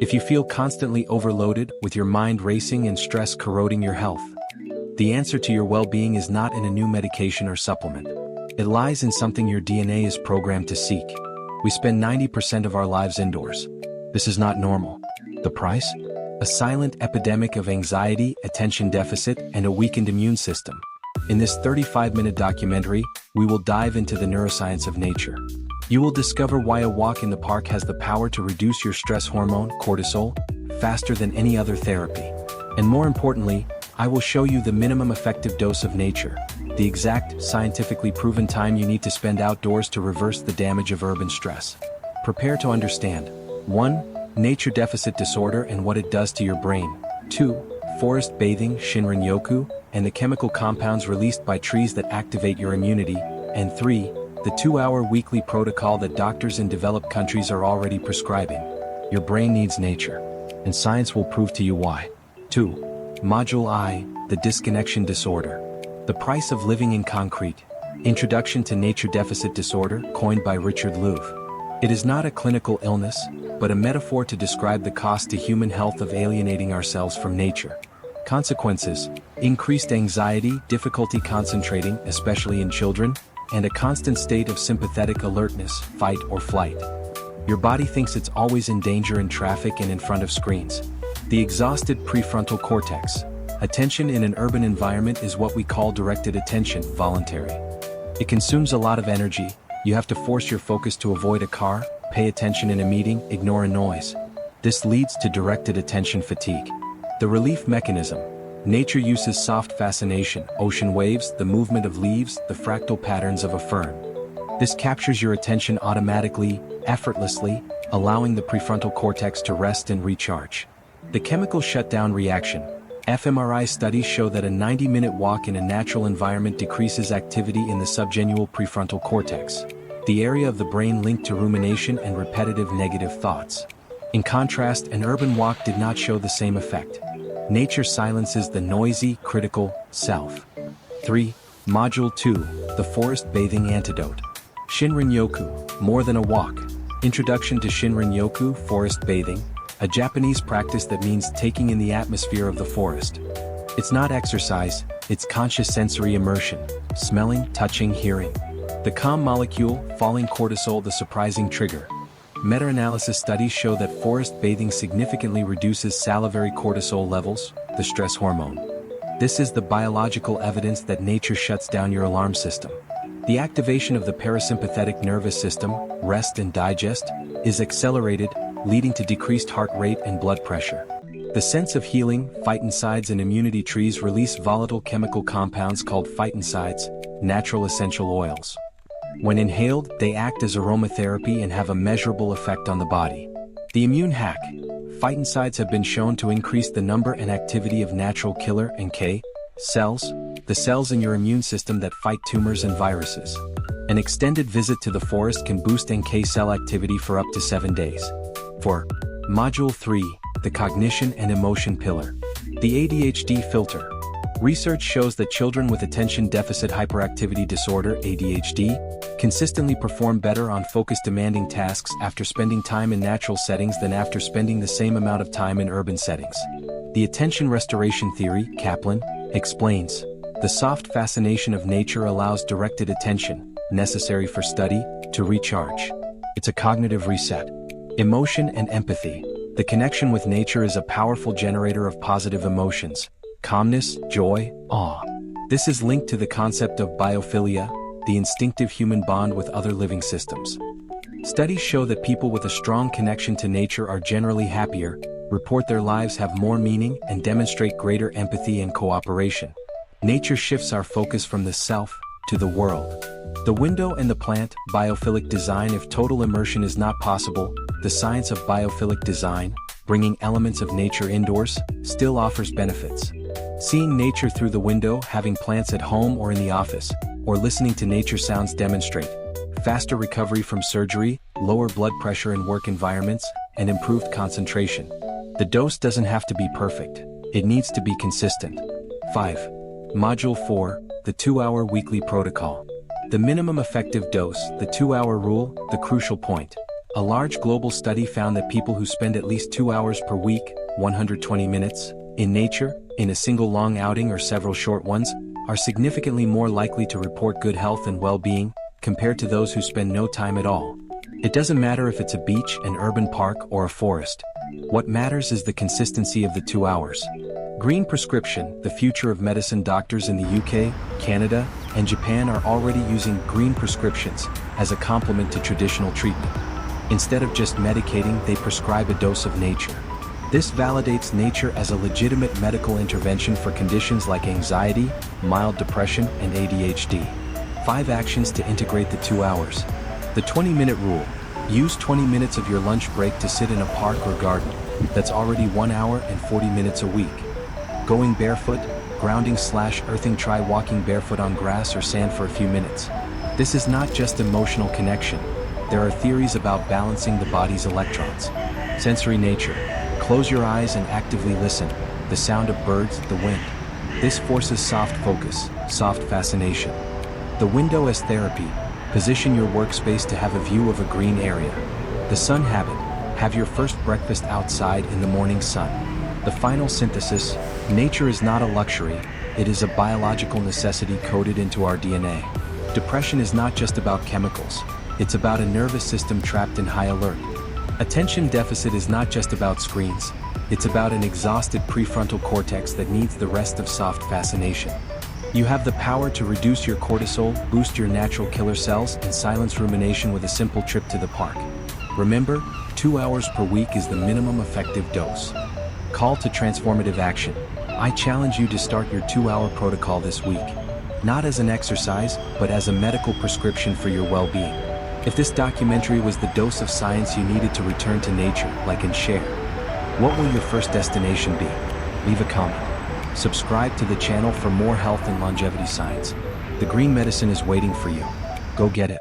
If you feel constantly overloaded, with your mind racing and stress corroding your health, the answer to your well-being is not in a new medication or supplement. It lies in something your DNA is programmed to seek. We spend 90% of our lives indoors. This is not normal. The price? A silent epidemic of anxiety, attention deficit, and a weakened immune system. In this 35-minute documentary, we will dive into the neuroscience of nature. You will discover why a walk in the park has the power to reduce your stress hormone, cortisol, faster than any other therapy. And more importantly, I will show you the minimum effective dose of nature, the exact, scientifically proven time you need to spend outdoors to reverse the damage of urban stress. Prepare to understand. 1. Nature deficit disorder and what it does to your brain. 2. Forest bathing, Shinrin-yoku, and the chemical compounds released by trees that activate your immunity. And 3. The 2-hour weekly protocol that doctors in developed countries are already prescribing. Your brain needs nature, and science will prove to you why. 2. Module I, the disconnection disorder. The price of living in concrete. Introduction to nature deficit disorder, coined by Richard Louv. It is not a clinical illness, but a metaphor to describe the cost to human health of alienating ourselves from nature. Consequences: increased anxiety, difficulty concentrating, especially in children, and a constant state of sympathetic alertness, fight or flight. Your body thinks it's always in danger in traffic and in front of screens. The exhausted prefrontal cortex. Attention in an urban environment is what we call directed attention, voluntary. It consumes a lot of energy. You have to force your focus to avoid a car, pay attention in a meeting, ignore a noise. This leads to directed attention fatigue. The relief mechanism. Nature uses soft fascination, ocean waves, the movement of leaves, the fractal patterns of a fern. This captures your attention automatically, effortlessly, allowing the prefrontal cortex to rest and recharge. The chemical shutdown reaction. fMRI studies show that a 90-minute walk in a natural environment decreases activity in the subgenual prefrontal cortex, the area of the brain linked to rumination and repetitive negative thoughts. In contrast, an urban walk did not show the same effect. Nature silences the noisy, critical self. 3. Module 2, the forest bathing antidote. Shinrin-yoku, more than a walk. Introduction to Shinrin-yoku, forest bathing, a Japanese practice that means taking in the atmosphere of the forest. It's not exercise, it's conscious sensory immersion, smelling, touching, hearing. The calm molecule, falling cortisol, the surprising trigger. Meta-analysis studies show that forest bathing significantly reduces salivary cortisol levels, the stress hormone. This is the biological evidence that nature shuts down your alarm system. The activation of the parasympathetic nervous system, rest and digest, is accelerated, leading to decreased heart rate and blood pressure. The sense of healing, phytoncides and immunity trees release volatile chemical compounds called phytoncides, natural essential oils. When inhaled, they act as aromatherapy and have a measurable effect on the body. The immune hack. Phytoncides have been shown to increase the number and activity of natural killer NK cells, the cells in your immune system that fight tumors and viruses. An extended visit to the forest can boost NK cell activity for up to 7 days. 4. Module 3, the cognition and emotion pillar. The ADHD filter. Research shows that children with attention deficit hyperactivity disorder, ADHD, consistently perform better on focus-demanding tasks after spending time in natural settings than after spending the same amount of time in urban settings. The attention restoration theory, Kaplan, explains, the soft fascination of nature allows directed attention, necessary for study, to recharge. It's a cognitive reset. Emotion and empathy. The connection with nature is a powerful generator of positive emotions. Calmness, joy, awe. This is linked to the concept of biophilia, the instinctive human bond with other living systems. Studies show that people with a strong connection to nature are generally happier, report their lives have more meaning, and demonstrate greater empathy and cooperation. Nature shifts our focus from the self to the world. The window and the plant, biophilic design. If total immersion is not possible, the science of biophilic design, bringing elements of nature indoors, still offers benefits. Seeing nature through the window, having plants at home or in the office, or listening to nature sounds demonstrate faster recovery from surgery, lower blood pressure in work environments, and improved concentration. The dose doesn't have to be perfect. It needs to be consistent. 5. Module 4, the 2-hour weekly protocol. The minimum effective dose, the 2-hour rule, the crucial point. A large global study found that people who spend at least 2 hours per week, 120 minutes, in nature, in a single long outing or several short ones, are significantly more likely to report good health and well-being, compared to those who spend no time at all. It doesn't matter if it's a beach, an urban park, or a forest. What matters is the consistency of the 2 hours. Green prescription, the future of medicine. Doctors in the UK, Canada, and Japan are already using green prescriptions as a complement to traditional treatment. Instead of just medicating, they prescribe a dose of nature. This validates nature as a legitimate medical intervention for conditions like anxiety, mild depression, and ADHD. 5 actions to integrate the 2 hours. The 20-minute rule. Use 20 minutes of your lunch break to sit in a park or garden. That's already 1 hour and 40 minutes a week. Going barefoot, grounding/earthing. Try walking barefoot on grass or sand for a few minutes. This is not just emotional connection. There are theories about balancing the body's electrons. Sensory nature. Close your eyes and actively listen. The sound of birds, the wind. This forces soft focus, soft fascination. The window as therapy. Position your workspace to have a view of a green area. The sun habit. Have your first breakfast outside in the morning sun. The final synthesis. Nature is not a luxury, it is a biological necessity coded into our DNA. Depression is not just about chemicals, it's about a nervous system trapped in high alert. Attention deficit is not just about screens, it's about an exhausted prefrontal cortex that needs the rest of soft fascination. You have the power to reduce your cortisol, boost your natural killer cells, and silence rumination with a simple trip to the park. Remember, 2 hours per week is the minimum effective dose. Call to transformative action. I challenge you to start your 2-hour protocol this week. Not as an exercise, but as a medical prescription for your well-being. If this documentary was the dose of science you needed to return to nature, like and share, what will your first destination be? Leave a comment. Subscribe to the channel for more health and longevity science. The green medicine is waiting for you. Go get it.